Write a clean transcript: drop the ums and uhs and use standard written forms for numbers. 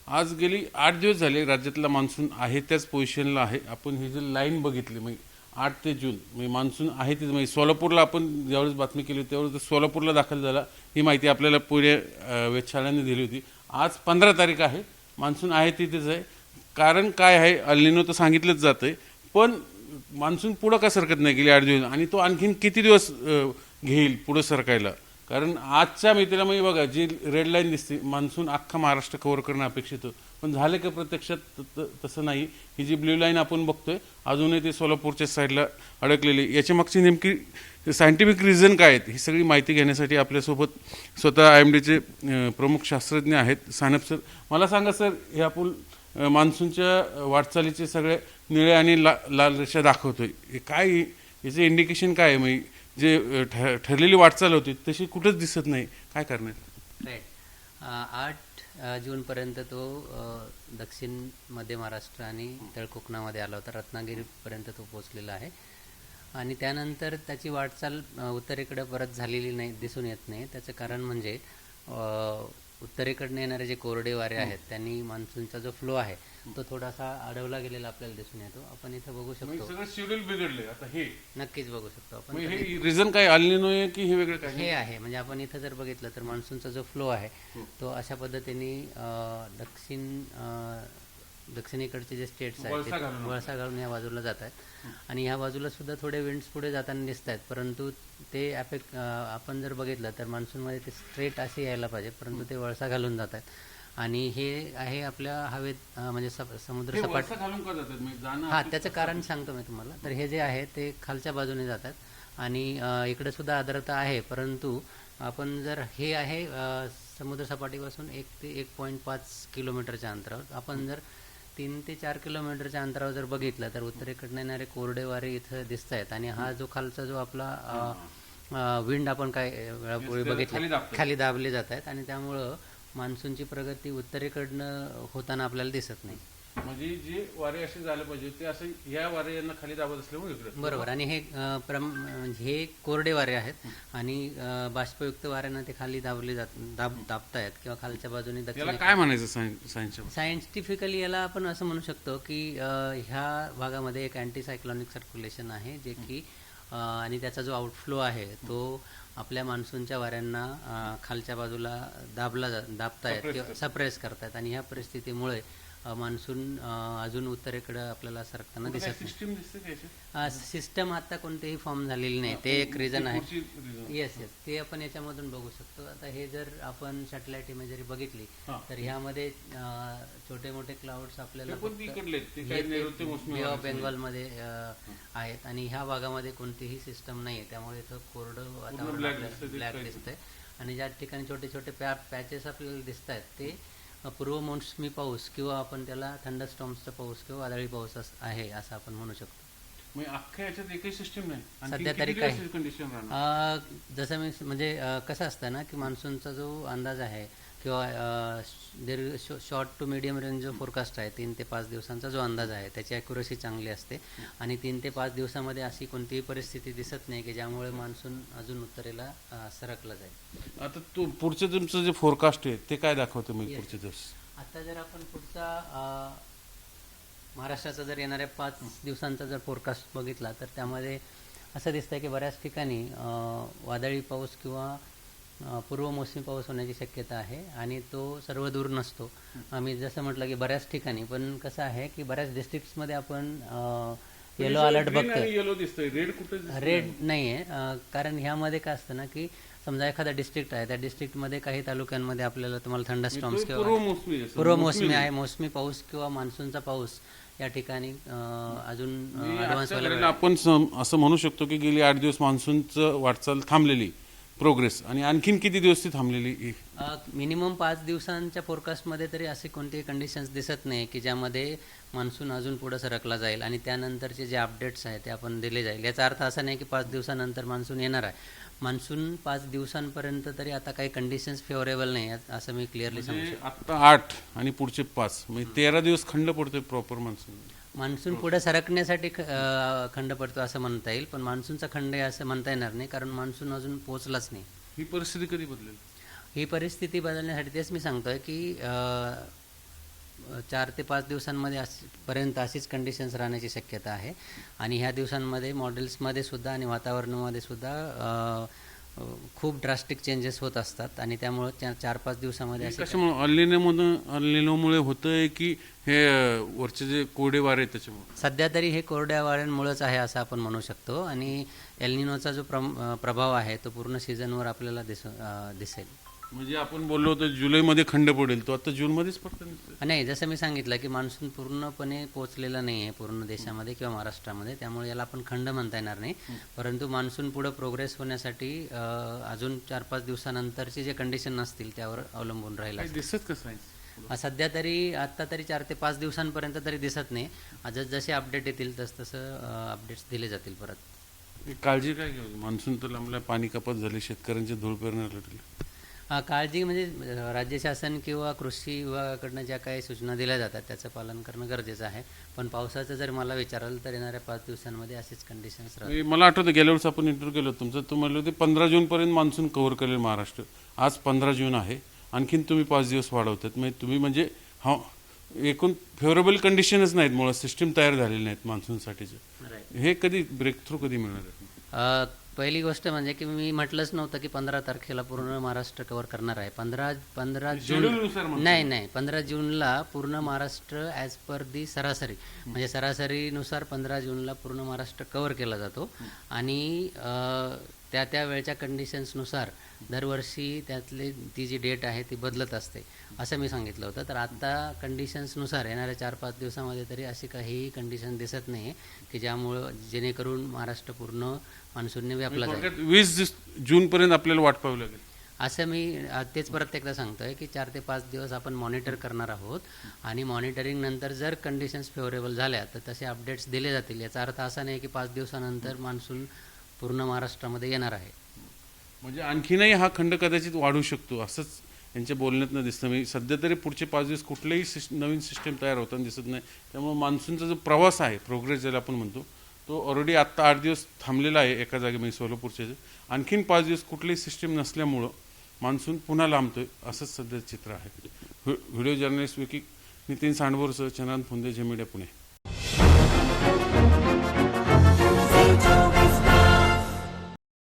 आज गेली 8 दिवस झाले राज्यातला मान्सून आहे त्याच पोझिशनला आहे. आपण ही जी लाईन बघितली म्हणजे 8 ते जून म्हणजे मान्सून आहे तीच म्हणजे सोलापूरला आपण ज्यावेळेस बातमी केली होती त्यावेळेस सोलापूरला दाखल झाला ही माहिती आपल्याला पुणे वेधशाळांनी दिली होती. आज 15 तारीख आहे, मान्सून आहे तिथेच आहे. कारण काय आहे, अल निनो तर सांगितलंच जातंय, पण मान्सून पुढं का सरकत नाही गेले 8 दिवस आणि तो आणखीन किती दिवस घेईल पुढं सरकायला. कारण आजच्या मितीला म्हणजे बघा जी रेड लाईन दिसते मान्सून अख्खा महाराष्ट्र कव्हर करणं अपेक्षित होतं, पण झालं का प्रत्यक्षात तसं नाही. ही जी ब्ल्यू लाईन आपण बघतोय अजूनही ते सोलापूरच्या साईडला अडकलेली. याच्या मागची नेमकी सायंटिफिक रिझन काय आहेत ही सगळी माहिती घेण्यासाठी आपल्यासोबत स्वतः IMDचे प्रमुख शास्त्रज्ञ आहेत. सानप सर, मला सांगा सर, हे आपण मान्सूनच्या वाटचालीचे सगळे निळे आणि लाल रेषा दाखवतोय, हे काय याचं इंडिकेशन काय आहे? म्हणजे जे ठरलेली वाटचाल होती तशी कुठंच दिसत नाही, काय करणार? राईट. 8 जूनपर्यंत तो दक्षिण मध्य महाराष्ट्र आणि तळ कोकणामध्ये आला होता, रत्नागिरीपर्यंत तो पोचलेला आहे आणि त्यानंतर त्याची वाटचाल उत्तरेकडे परत झालेली नाही, दिसून येत नाही. त्याचं कारण म्हणजे उत्तरेकडनं येणारे जे कोरडे वारे आहेत त्यांनी मान्सूनचा जो फ्लो आहे तो थोडासा अडवला गेलेला आपल्याला दिसून येतो. आपण इथं बघू शकतो, सगळं शेड्यूल बिघडले आता हे नक्कीच बघू शकतो आपण. हे रिझन काय, अल निनो आहे की हे वेगळं काय? हे आहे म्हणजे आपण इथं जर बघितलं तर मान्सूनचा जो फ्लो आहे तो अशा पद्धतीने दक्षिणेकडचे जे स्टेट्स आहेत ते वळसा घालून या बाजूला जात आहेत आणि ह्या बाजूला सुद्धा थोडे विंड्स पुढे जाताना दिसत आहेत, परंतु ते आपण जर बघितलं तर मान्सूनमध्ये ते स्ट्रेट असे यायला पाहिजे, परंतु ते वळसा घालून जात आहेत आणि हे आहे आपल्या हवेत म्हणजे समुद्र सपाट. हां, त्याचं कारण सांगतो मी तुम्हाला. तर हे जे आहे ते खालच्या बाजूने जातात आणि इकडे सुद्धा आर्द्रता आहे, परंतु आपण जर हे आहे समुद्र सपाटीपासून 1 ते 1.5 किलोमीटरच्या अंतरावर, आपण जर 3 ते 4 किलोमीटरच्या अंतरावर जर बघितलं तर उत्तरेकडनं येणारे कोरडे वारे इथं दिसत आहेत आणि हा जो खालचा जो आपला विंड आपण काय वेळापूर्वी बघितलं खाली दाबले जात आहेत आणि त्यामुळं मान्सूनची प्रगती उत्तरेकडनं होताना आपल्याला दिसत नाही. म्हणजे जे वारे असे झाले पाहिजे ते असं या वारे यांना खाली दाबत असल्यामुळे बरोबर. आणि हे कोरडे वारे आहेत आणि बाष्पयुक्त वाऱ्यांना ते खाली दाबतायत किंवा खालच्या बाजूने काय म्हणायचं सायंटिफिकली याला आपण असं म्हणू शकतो की ह्या भागामध्ये एक अँटी सायक्लॉनिक सर्क्युलेशन आहे जे की आणि त्याचा जो आउटफ्लो आहे तो आपल्या मान्सूनच्या वाऱ्यांना खालच्या बाजूला दाबतायत किंवा सप्रेस करतायत आणि ह्या परिस्थितीमुळे मान्सून अजून उत्तरेकडे आपल्याला सरकताना दिसत नाही. सिस्टम आता कोणतेही फॉर्म झालेली नाही, ते एक रिझन आहे. येस, ते आपण याच्यामधून बघू शकतो. आता हे जर आपण सॅटेलाइट इमेजरी बघितली तर ह्यामध्ये छोटे मोठे क्लाउड्स आपल्याला बे ऑफ बेंगॉलमध्ये आहेत आणि ह्या भागामध्ये कोणतीही सिस्टम नाही आहे, त्यामुळे इथं कोरडं वातावरण ब्लॅक दिसतंय आणि ज्या ठिकाणी छोटे छोटे पॅचेस आपल्याला दिसत आहेत ते पूर्व मोसमी पाऊस किंवा आपण त्याला थंडरस्टॉर्म्सचा पाऊस किंवा वादळी पाऊस आहे असं आपण म्हणू शकतो. सध्या तरी काही जसं मी म्हणजे कसं असतं ना की मान्सूनचा जो अंदाज आहे किंवा शॉर्ट टू मीडियम रेंज जो फोरकास्ट आहे 3 ते 5 दिवसांचा जो अंदाज आहे त्याची ॲक्युरसी चांगली असते आणि 3 ते 5 दिवसामध्ये अशी कोणतीही परिस्थिती दिसत नाही की ज्यामुळे मान्सून अजून उत्तरेला सरकला जाईल. आता पुढचं तुमचं जे फोरकास्ट आहे ते काय दाखवतं मी पुढचे दिवस? आता जर आपण पुढचा महाराष्ट्राचा जर येणाऱ्या 5 दिवसांचा जर फोरकास्ट बघितला तर त्यामध्ये असं दिसतंय की बऱ्याच ठिकाणी वादळी पाऊस किंवा पूर्व मोसमी पाऊस होण्याची शक्यता आहे आणि तो सर्व दूर नसतो. आम्ही जसं म्हटलं की बऱ्याच ठिकाणी, पण कसं आहे की बऱ्याच डिस्ट्रिक्ट्समध्ये आपण येलो अलर्ट बघतोय, रेड नाही आहे. कारण ह्यामध्ये काय असतं ना की समजा एखादा डिस्ट्रिक्ट आहे, त्या डिस्ट्रिक्टमध्ये काही तालुक्यांमध्ये आपल्याला तुम्हाला थंडरस्टॉर्म्स किंवा पूर्व मोसमी आहे, मोसमी पाऊस किंवा मान्सूनचा पाऊस या ठिकाणी अजून ॲडव्हान्स व्हायला. आपण असं म्हणू शकतो की गेली 8 दिवस मान्सूनचं वाटचाल थांबलेली प्रोग्रेस आणि आणखीन किती दिवस ती थांबलेली? मिनिमम 5 दिवसांच्या फोरकास्टमध्ये तरी असे कोणतेही कंडिशन्स दिसत नाही की ज्यामध्ये मान्सून अजून पुढे सरकला जाईल आणि त्यानंतरचे जे अपडेट्स आहेत ते आपण दिले जाईल. याचा अर्थ असा नाही की 5 दिवसानंतर मान्सून येणार आहे. मान्सून 5 दिवसांपर्यंत तरी आता काही कंडिशन्स फेवरेबल नाही आहेत असं मी क्लिअरली सांगू शकतो. आता 8 आणि पुढचे 5 म्हणजे 13 दिवस खंड पडतोय प्रॉपर मान्सून पुढे सरकण्यासाठी खंड पडतो असं म्हणता येईल, पण मान्सूनचा खंड आहे असं म्हणता येणार नाही कारण मान्सून अजून पोहोचलाच नाही. ही परिस्थिती कधी बदलेल? ही परिस्थिती बदलण्यासाठी तेच मी सांगतोय की 4 ते 5 दिवसांमध्ये पर्यंत अशीच कंडिशन्स राहण्याची शक्यता आहे आणि ह्या दिवसांमध्ये मॉडेल्समध्ये सुद्धा आणि वातावरणामध्ये सुद्धा खूप ड्रास्टिक चेंजेस होत असतात आणि त्यामुळं 4-5 दिवसामध्ये असे कशामुळे अल्निनोमुळे होतंय की हे वरचे जे कोरडे वारे आहेत त्याच्यामुळे? सध्या तरी हे कोरड्या वाऱ्यांमुळेच आहे असं आपण म्हणू शकतो आणि एल्निनोचा जो प्रभाव आहे तो पूर्ण सीझनवर आपल्याला दिसेल. म्हणजे आपण बोललो होतो जुलैमध्ये खंड पडेल, तो आता जूनमध्येच पडतो. नाही, जसं मी सांगितलं की मान्सून पूर्णपणे पोहोचलेला नाही आहे पूर्ण देशामध्ये किंवा महाराष्ट्रामध्ये, त्यामुळे याला आपण खंड म्हणता येणार नाही. परंतु मान्सून पुढं प्रोग्रेस होण्यासाठी अजून 4-5 दिवसानंतरचे जे कंडिशन असतील त्यावर अवलंबून राहील. दिसत कसं आहे सध्या तरी आत्ता तरी 4 ते 5 दिवसांपर्यंत तरी दिसत नाही. जसे अपडेट येतील तसं अपडेट्स दिले जातील परत. काळजी काय घ्यावी? मान्सून तर लांबला, पाणी कपात झाली, शेतकऱ्यांचे धूळ पेरणार. काळजी म्हणजे राज्य शासन किंवा कृषी विभागाकडनं ज्या काही सूचना दिल्या जातात त्याचं पालन करणं गरजेचं आहे. पण पावसाचं जर मला विचाराल तर येणाऱ्या 5 दिवसांमध्ये असेच कंडिशन्स राहतील. मला आठवतं गेल्या वर्षी आपण इंटरव्ह्यू केलं तुमचं, तुम्ही म्हणलं होते 15 जूनपर्यंत मान्सून कव्हर करेल महाराष्ट्र. आज 15 जून आहे, आणखीन तुम्ही 5 दिवस वाढवतात. म्हणजे तुम्ही म्हणजे एकूण फेवरेबल कंडिशनच नाहीत, मुळात सिस्टीम तयार झालेली नाहीत मान्सूनसाठीचे. हे कधी ब्रेक थ्रू कधी मिळणार? पहिली गोष्ट म्हणजे की मी म्हटलंच नव्हतं की 15 तारखेला पूर्ण महाराष्ट्र कव्हर करणार आहे. 15 जून नाही 15 जूनला पूर्ण महाराष्ट्र ॲज पर दी सरासरी म्हणजे सरासरीनुसार 15 जूनला पूर्ण महाराष्ट्र कव्हर केला जातो आणि त्या वेळच्या कंडिशन्सनुसार दरवर्षी त्यातली ती जी डेट आहे ती बदलत असते असं मी सांगितलं होतं. तर आत्ता कंडिशन्सनुसार येणाऱ्या 4-5 दिवसामध्ये तरी अशी काहीही कंडिशन दिसत नाही की जेणेकरून महाराष्ट्र पूर्ण मान्सूनने व्यापला जाईल. 20 जूनपर्यंत आपल्याला वाट पाहावी लागेल असं मी तेच परत एकदा सांगतोय की 4 ते 5 दिवस आपण मॉनिटर करणार आहोत आणि मॉनिटरिंग नंतर जर कंडिशन्स फेवरेबल झाल्या तर तसे अपडेट्स दिले जातील. याचा अर्थ असा नाही की 5 दिवसानंतर मान्सून पूर्ण महाराष्ट्रामध्ये येणार आहे. म्हणजे आणखीनही हा खंड कदाचित वाढू शकतो असंच यांच्या बोलण्यातनं दिसतं. मी सध्या तरी पुढचे 5 दिवस कुठलेही नवीन सिस्टीम तयार होताना दिसत नाही. त्यामुळे मान्सूनचा जो प्रवास आहे, प्रोग्रेस ज्याला आपण म्हणतो, तो ऑलरेडी आत्ता 8 दिवस थांबलेला आहे एका जागी, म्हणजे सोलापूरच्या. आणखीन 5 दिवस कुठलीही सिस्टीम नसल्यामुळं मान्सून पुन्हा लांबतोय असंच सध्या चित्र आहे. व्हिडिओ जर्नलिस्ट विकी नितीन सांडभोरसह चंद्रांत फुंदे, झी मीडिया, पुणे.